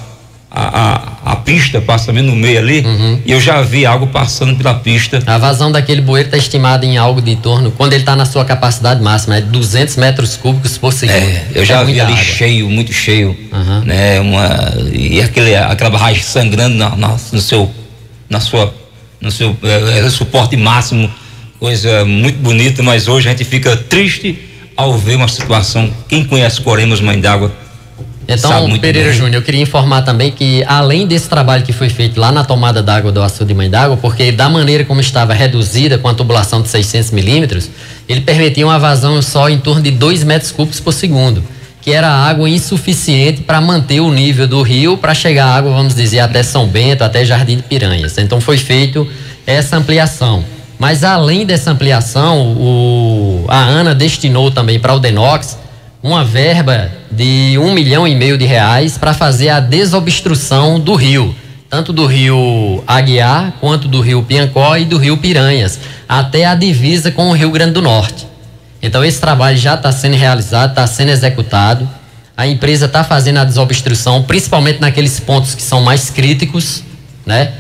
a pista passa meio no meio ali, e eu já vi água passando pela pista. A vazão daquele bueiro está estimada em algo de torno, quando ele está na sua capacidade máxima, é 200 metros cúbicos por segundo. Eu já vi ali cheio, muito cheio, né? E aquela barragem sangrando no seu suporte máximo, coisa muito bonita, mas hoje a gente fica triste ao ver uma situação. Quem conhece Coremas, Mãe d'Água, Então, Pereira Júnior, eu queria informar também que, além desse trabalho que foi feito lá na tomada d'água do açude Mãe d'Água, porque da maneira como estava reduzida com a tubulação de 600 milímetros, ele permitia uma vazão só em torno de 2 metros cúbicos por segundo, que era água insuficiente para manter o nível do rio, para chegar água, vamos dizer, até São Bento, até Jardim de Piranhas. Então foi feito essa ampliação. Mas além dessa ampliação, a ANA destinou também para o DENOX uma verba de R$1,5 milhão para fazer a desobstrução do rio, tanto do rio Aguiar, quanto do rio Piancó e do rio Piranhas, até a divisa com o Rio Grande do Norte. Então esse trabalho já está sendo realizado, está sendo executado. A empresa está fazendo a desobstrução, principalmente naqueles pontos que são mais críticos, né?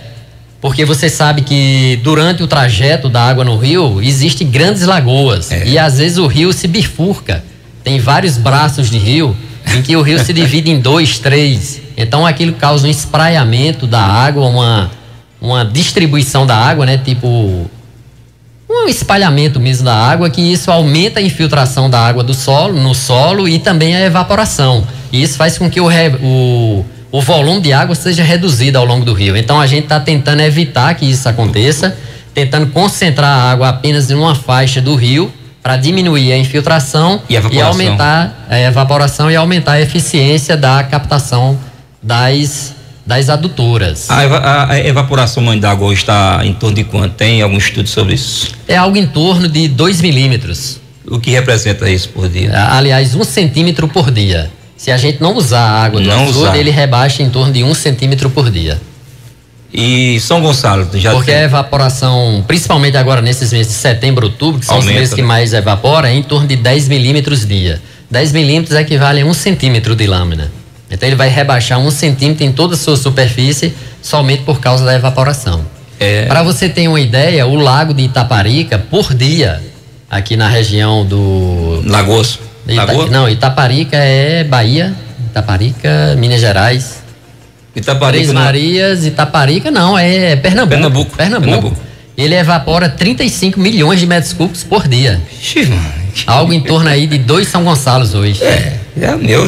Porque você sabe que durante o trajeto da água no rio, existem grandes lagoas e às vezes o rio se bifurca. Tem vários braços de rio em que o rio se divide em 2, 3. Então aquilo causa um espraiamento da água, uma distribuição da água, né? Tipo um espalhamento mesmo da água, que isso aumenta a infiltração da água no solo e também a evaporação. E isso faz com que o volume de água seja reduzido ao longo do rio. Então a gente está tentando evitar que isso aconteça, tentando concentrar a água apenas em uma faixa do rio, para diminuir a infiltração e aumentar a evaporação e aumentar a eficiência da captação das adutoras. A evaporação Mãe d'Água está em torno de quanto? Tem algum estudo sobre isso? É algo em torno de 2 milímetros. O que representa isso por dia? Aliás, 1 centímetro por dia. Se a gente não usar a água do açude, ele rebaixa em torno de 1 centímetro por dia. E São Gonçalo já porque a evaporação, principalmente agora nesses meses de setembro, outubro, que são os meses que mais evapora, é em torno de 10 milímetros dia. 10 milímetros equivale a 1 centímetro de lâmina. Então ele vai rebaixar 1 centímetro em toda a sua superfície somente por causa da evaporação. Para você ter uma ideia, o lago de Itaparica, por dia, aqui na região do... Lagoas? Não, Itaparica é Bahia, Itaparica, Minas Gerais... Três Marias, Itaparica, não, é Pernambuco. Ele evapora 35 milhões de metros cúbicos por dia. Algo em torno aí de 2 São Gonçalos hoje.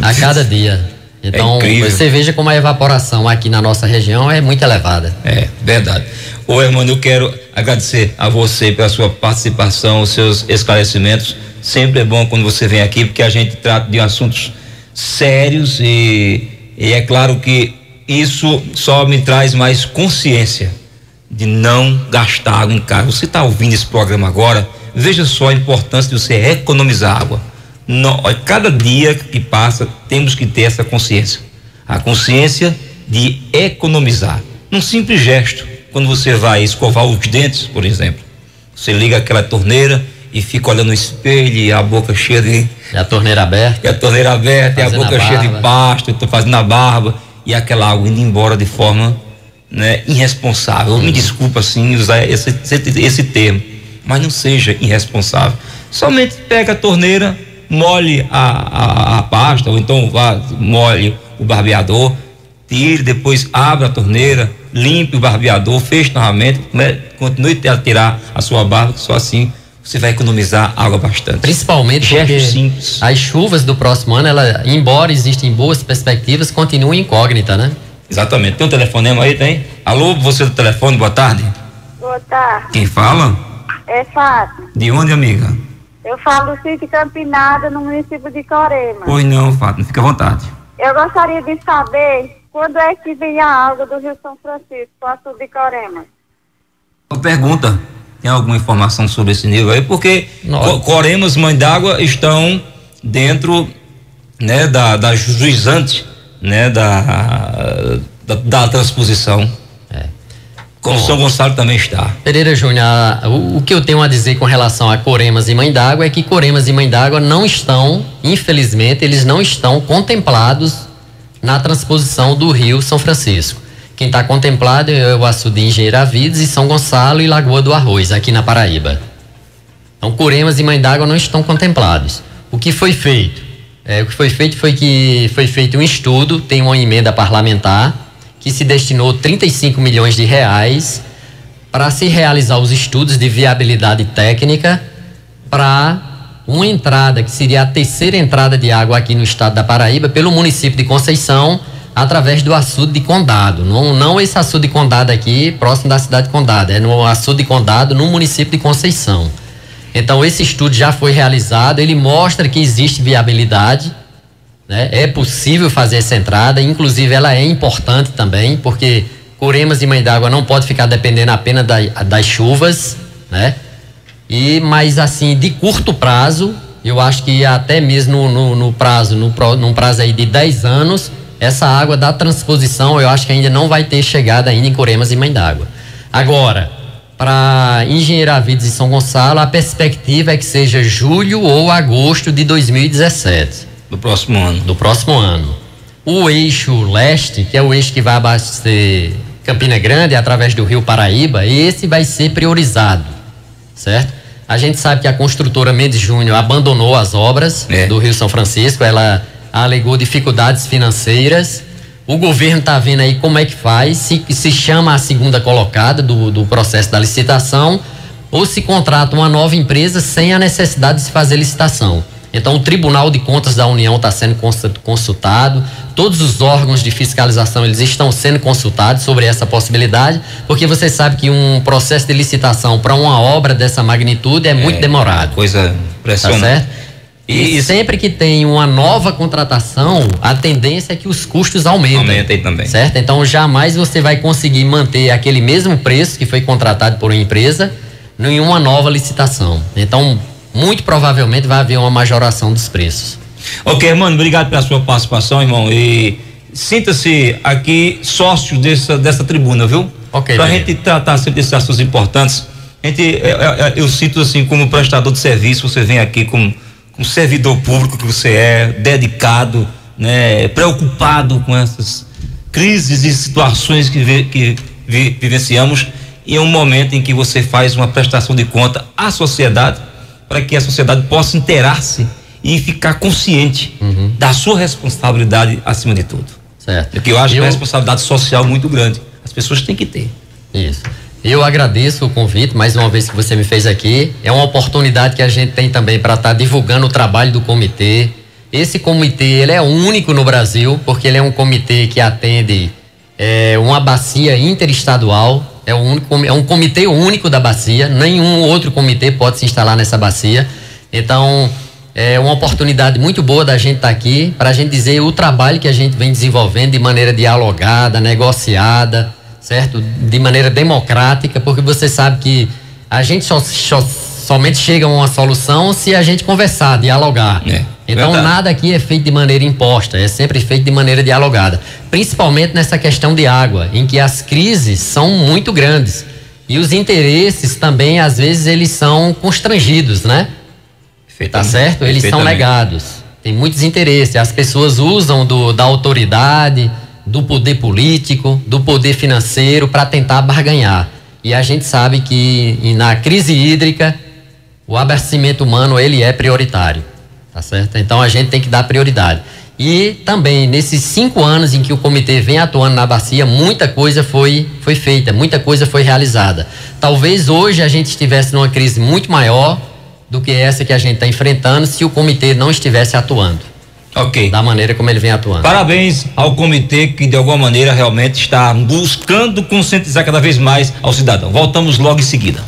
A cada dia. Então, você veja como a evaporação aqui na nossa região é muito elevada. É, verdade. Ô, Hermano, eu quero agradecer a você pela sua participação, os seus esclarecimentos. Sempre é bom quando você vem aqui, porque a gente trata de assuntos sérios e é claro que isso só me traz mais consciência de não gastar água em casa. Você está ouvindo esse programa agora, veja só a importância de você economizar água. Não, cada dia que passa, temos que ter essa consciência. A consciência de economizar. Num simples gesto, quando você vai escovar os dentes, por exemplo, você liga aquela torneira e fica olhando no espelho e a boca cheia de... E a torneira aberta. E a torneira aberta, e a boca cheia de pasto, estou fazendo a barba. E aquela água indo embora de forma, né, irresponsável. Me desculpa assim usar esse termo, mas não seja irresponsável. Somente pega a torneira, molhe a pasta, ou então molhe o barbeador, tire, depois abra a torneira, limpe o barbeador, feche novamente, né, continue a tirar a sua barba, só assim você vai economizar água bastante. Principalmente porque simples. As chuvas do próximo ano, embora existem boas perspectivas, continuam incógnita, né? Exatamente. Tem um telefonema aí, tem? Alô, você do telefone, boa tarde. Boa tarde. Quem fala? É Fátima. De onde, amiga? Eu falo do sítio Campinada, no município de Corema. Pois não, Fátima, fica à vontade. Eu gostaria de saber quando é que vem a água do Rio São Francisco, para o sul de Corema. Uma pergunta. Tem alguma informação sobre esse nível aí? Porque Coremas, Mãe d'Água estão dentro, né, da juizante, né, da transposição. Como São Gonçalo também está. Pereira Júnior, o que eu tenho a dizer com relação a Coremas e Mãe d'Água é que Coremas e Mãe d'Água não estão, infelizmente, eles não estão contemplados na transposição do Rio São Francisco. Quem está contemplado é o açude Engenheiro Avides e São Gonçalo e Lagoa do Arroz, aqui na Paraíba. Então, Coremas e Mãe d'Água não estão contemplados. O que foi feito? Foi que foi feito um estudo, tem uma emenda parlamentar, que se destinou 35 milhões de reais para se realizar os estudos de viabilidade técnica para uma entrada que seria a terceira entrada de água aqui no estado da Paraíba pelo município de Conceição, através do açude de Condado. Não esse açude de Condado aqui, próximo da cidade de Condado, é no açude de Condado, no município de Conceição. Então esse estudo já foi realizado, ele mostra que existe viabilidade, né? É possível fazer essa entrada, inclusive ela é importante também, porque Curemas e Mãe d'Água não pode ficar dependendo apenas das chuvas, né? Mas assim, de curto prazo, eu acho que até mesmo num prazo aí de 10 anos, essa água da transposição, eu acho que ainda não vai ter chegado ainda em Curemas e Mãe d'Água. Agora, para Engenheiro Avides e São Gonçalo, a perspectiva é que seja julho ou agosto de 2017. Do próximo ano. Do próximo ano. O eixo leste, que é o eixo que vai abastecer Campina Grande através do Rio Paraíba, esse vai ser priorizado, certo? A gente sabe que a construtora Mendes Júnior abandonou as obras do Rio São Francisco, ela alegou dificuldades financeiras. O governo está vendo aí como é que faz, se chama a segunda colocada do processo da licitação, ou se contrata uma nova empresa sem a necessidade de se fazer licitação. Então o Tribunal de Contas da União está sendo consultado, todos os órgãos de fiscalização eles estão sendo consultados sobre essa possibilidade, porque você sabe que um processo de licitação para uma obra dessa magnitude é muito demorado. Coisa impressionante. Tá certo? E sempre que tem uma nova contratação, a tendência é que os custos aumentem. Aumentem também. Certo? Então jamais você vai conseguir manter aquele mesmo preço que foi contratado por uma empresa em uma nova licitação. Então, muito provavelmente vai haver uma majoração dos preços. Ok, mano, obrigado pela sua participação, irmão, e sinta-se aqui sócio dessa tribuna, viu? Ok. Pra gente tratar sempre desses assuntos importantes. Eu sinto assim, como prestador de serviço, você vem aqui como servidor público que você é, dedicado, né, preocupado com essas crises e situações que vivenciamos, e é um momento em que você faz uma prestação de conta à sociedade, para que a sociedade possa inteirar-se e ficar consciente da sua responsabilidade acima de tudo. Certo. Porque eu acho que é uma responsabilidade social muito grande. As pessoas têm que ter. Isso. Eu agradeço o convite, mais uma vez que você me fez aqui. É uma oportunidade que a gente tem também para estar divulgando o trabalho do comitê. Esse comitê, ele é único no Brasil, porque ele é um comitê que atende uma bacia interestadual. É um comitê único da bacia, nenhum outro comitê pode se instalar nessa bacia. Então, é uma oportunidade muito boa da gente estar aqui, para a gente dizer o trabalho que a gente vem desenvolvendo de maneira dialogada, negociada, certo? De maneira democrática, porque você sabe que a gente somente chega a uma solução se a gente conversar, dialogar. Então, nada aqui é feito de maneira imposta, é sempre feito de maneira dialogada. Principalmente nessa questão de água, em que as crises são muito grandes. E os interesses também, às vezes, eles são constrangidos, né? Tá certo? Eles são negados. Tem muitos interesses. As pessoas usam da autoridade, do poder político, do poder financeiro para tentar barganhar. E a gente sabe que na crise hídrica, o abastecimento humano, ele é prioritário. Tá certo? Então a gente tem que dar prioridade. E também nesses 5 anos em que o comitê vem atuando na bacia, muita coisa foi feita, muita coisa foi realizada. Talvez hoje a gente estivesse numa crise muito maior do que essa que a gente está enfrentando se o comitê não estivesse atuando. Ok. Da maneira como ele vem atuando. Parabéns ao comitê que de alguma maneira realmente está buscando conscientizar cada vez mais ao cidadão. Voltamos logo em seguida.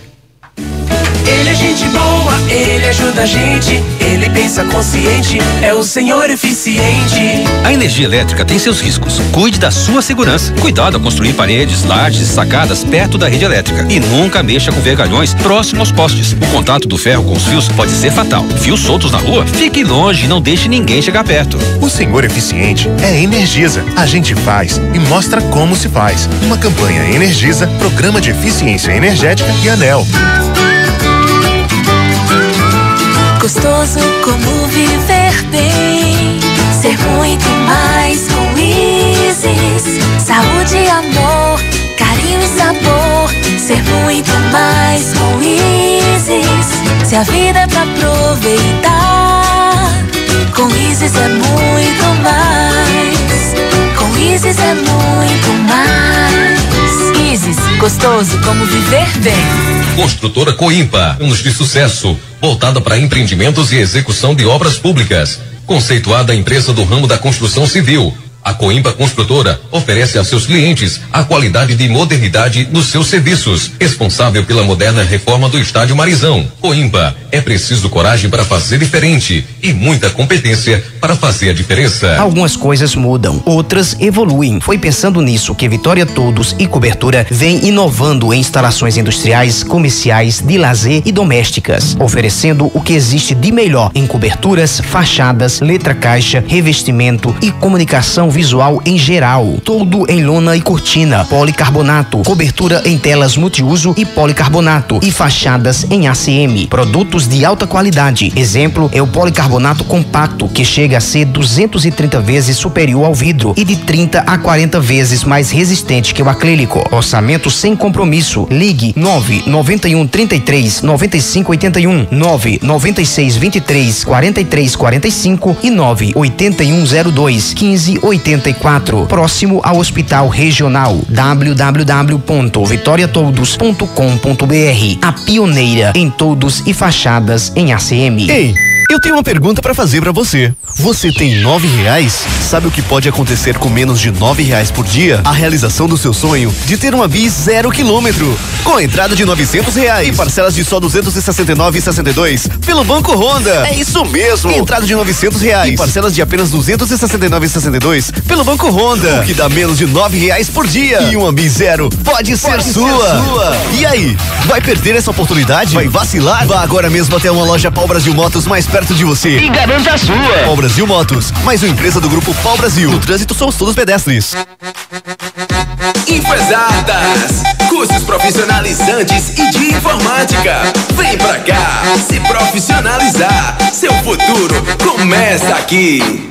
Ele é gente boa, ele ajuda a gente, ele pensa consciente, é o Senhor eficiente. A energia elétrica tem seus riscos. Cuide da sua segurança. Cuidado ao construir paredes, lajes e sacadas perto da rede elétrica. E nunca mexa com vergalhões próximo aos postes. O contato do ferro com os fios pode ser fatal. Fios soltos na rua? Fique longe e não deixe ninguém chegar perto. O Senhor Eficiente é Energisa. A gente faz e mostra como se faz. Uma campanha Energisa, Programa de Eficiência Energética e ANEEL. Gostoso como viver bem, ser muito mais com Isis. Saúde, amor, carinho e sabor, ser muito mais com Isis. Se a vida é pra aproveitar, com Isis é muito mais. Com Isis é muito mais. Isis. Gostoso como viver bem. Construtora Coimpa, anos de sucesso, voltada para empreendimentos e execução de obras públicas. Conceituada empresa do ramo da construção civil, a Coimpa Construtora oferece a seus clientes a qualidade de modernidade nos seus serviços. Responsável pela moderna reforma do estádio Marizão. Coimpa, é preciso coragem para fazer diferente e muita competência para fazer a diferença. Algumas coisas mudam, outras evoluem. Foi pensando nisso que Vitória Todos e Cobertura vem inovando em instalações industriais, comerciais, de lazer e domésticas, oferecendo o que existe de melhor em coberturas, fachadas, letra caixa, revestimento e comunicação visual em geral. Tudo em lona e cortina, policarbonato, cobertura em telas multiuso e policarbonato e fachadas em ACM. Produtos de alta qualidade. Exemplo é o policarbonato compacto, que chega a ser 230 vezes superior ao vidro e de 30 a 40 vezes mais resistente que o acrílico. Orçamento sem compromisso. Ligue 99133-9581, 99623-4345 e 98102-1584. Próximo ao Hospital Regional. www.vitoriatodos.com.br. A pioneira em todos e fachadas em ACM. Ei, eu tenho uma pergunta pra fazer pra você. Você tem R$9? Sabe o que pode acontecer com menos de R$9 por dia? A realização do seu sonho de ter uma Bis 0 quilômetro. Com a entrada de R$900 e parcelas de só R$269,62 pelo Banco Honda. É isso mesmo. Entrada de R$900 e parcelas de apenas R$269,62 pelo Banco Honda. O que dá menos de R$9 por dia. E uma Bis 0 pode ser sua. E aí, vai perder essa oportunidade? Vai vacilar? Vá agora mesmo até uma loja Pau Brasil Motos mais perto de você e garanta a sua. Pau Brasil Motos, mais uma empresa do grupo Pau Brasil. No trânsito somos todos pedestres. Infoexatas, cursos profissionalizantes e de informática. Vem pra cá, se profissionalizar. Seu futuro começa aqui.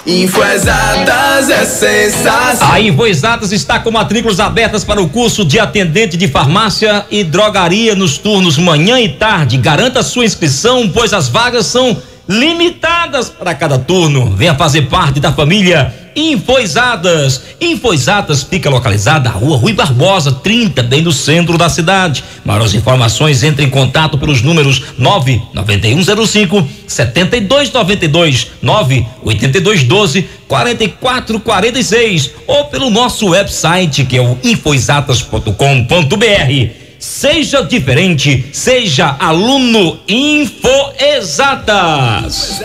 Infoexatas é sensacional. A Infoexatas está com matrículas abertas para o curso de atendente de farmácia e drogaria nos turnos manhã e tarde. Garanta sua inscrição, pois as vagas são limitadas para cada turno. Venha fazer parte da família Infoexatas. Infoexatas fica localizada na rua Rui Barbosa, 30, bem no centro da cidade. Maiores informações, entre em contato pelos números 99105-7292, 98212-4446 ou pelo nosso website, que é o infoexatas.com.br. Seja diferente, seja aluno Infoexatas.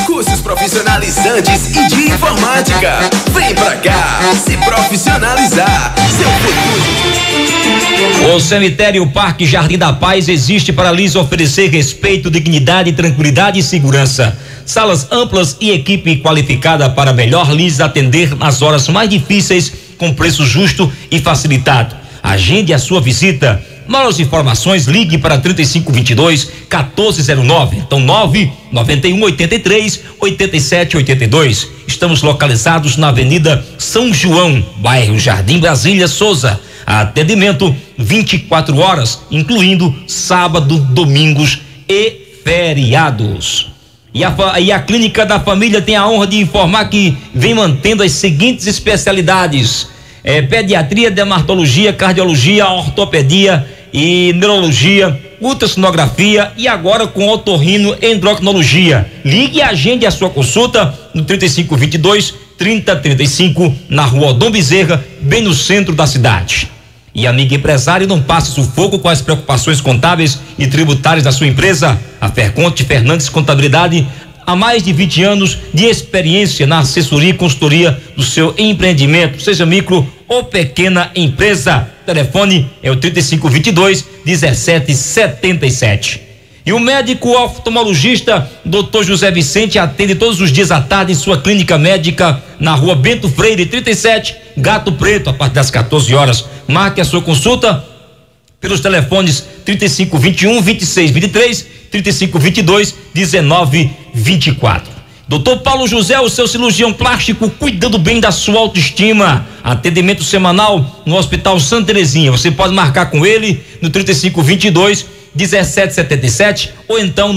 Cursos profissionalizantes e de informática. Vem pra cá, se profissionalizar. Seu futuro. O cemitério Parque Jardim da Paz existe para lhes oferecer respeito, dignidade, tranquilidade e segurança. Salas amplas e equipe qualificada para melhor lhes atender nas horas mais difíceis, com preço justo e facilitado. Agende a sua visita. Maiores informações, ligue para 3522-1409. Então 99183-8782. Estamos localizados na Avenida São João, bairro Jardim Brasília, Souza. Atendimento 24 horas, incluindo sábado, domingos e feriados. E a Clínica da Família tem a honra de informar que vem mantendo as seguintes especialidades: pediatria, dermatologia, cardiologia, ortopedia e neurologia, ultrassonografia e agora com otorrino endocrinologia. Ligue e agende a sua consulta no 3522-3035 na rua Dom Bezerra, bem no centro da cidade. E amigo empresário, não passe sufoco com as preocupações contábeis e tributárias da sua empresa. A Ferconte Fernandes Contabilidade, há mais de 20 anos de experiência na assessoria e consultoria do seu empreendimento, seja micro ou pequena empresa. O telefone é o 3522-1777. E o médico oftalmologista Dr. José Vicente atende todos os dias à tarde em sua clínica médica na rua Bento Freire, 37, Gato Preto, a partir das 14 horas. Marque a sua consulta pelos telefones 3521-2623, 3522-1924. Dr. Paulo José, o seu cirurgião plástico, cuidando bem da sua autoestima. Atendimento semanal no Hospital Santa Terezinha. Você pode marcar com ele no 3522-1777 ou então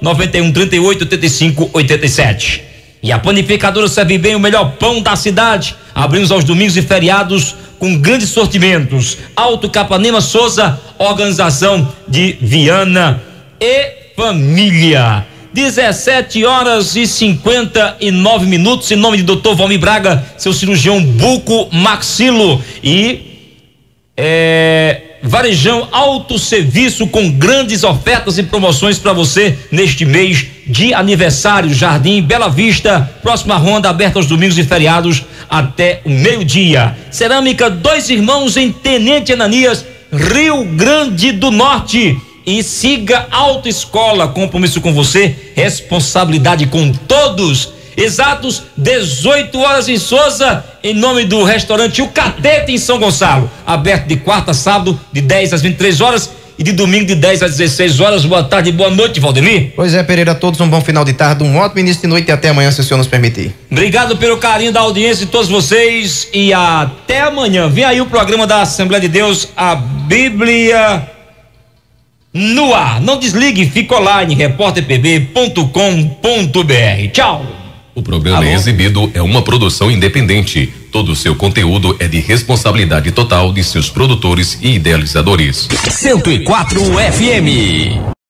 99138-8587. E a panificadora serve bem o melhor pão da cidade. Abrimos aos domingos e feriados com grandes sortimentos. Alto Capanema Souza, organização de Viana e família. 17h59, em nome de Dr. Valmir Braga, seu cirurgião buco-maxilo. E Varejão Autosserviço com grandes ofertas e promoções para você neste mês de aniversário. Jardim Bela Vista, próxima ronda, aberta aos domingos e feriados até o meio-dia. Cerâmica Dois Irmãos em Tenente Ananias, Rio Grande do Norte. E siga Autoescola, compromisso com você, responsabilidade com todos. Exatos 18 horas em Souza, em nome do restaurante O Catete em São Gonçalo, aberto de quarta a sábado de 10 às 23 horas e de domingo de 10 às 16 horas. Boa tarde e boa noite, Valdemir. Pois é, Pereira, a todos um bom final de tarde, um ótimo início de noite e até amanhã, se o senhor nos permitir. Obrigado pelo carinho da audiência de todos vocês e até amanhã. Vem aí o programa da Assembleia de Deus, a Bíblia no ar. Não desligue, fica online, repórterpb.com.br. Tchau. O programa exibido é uma produção independente. Todo o seu conteúdo é de responsabilidade total de seus produtores e idealizadores. 104 FM.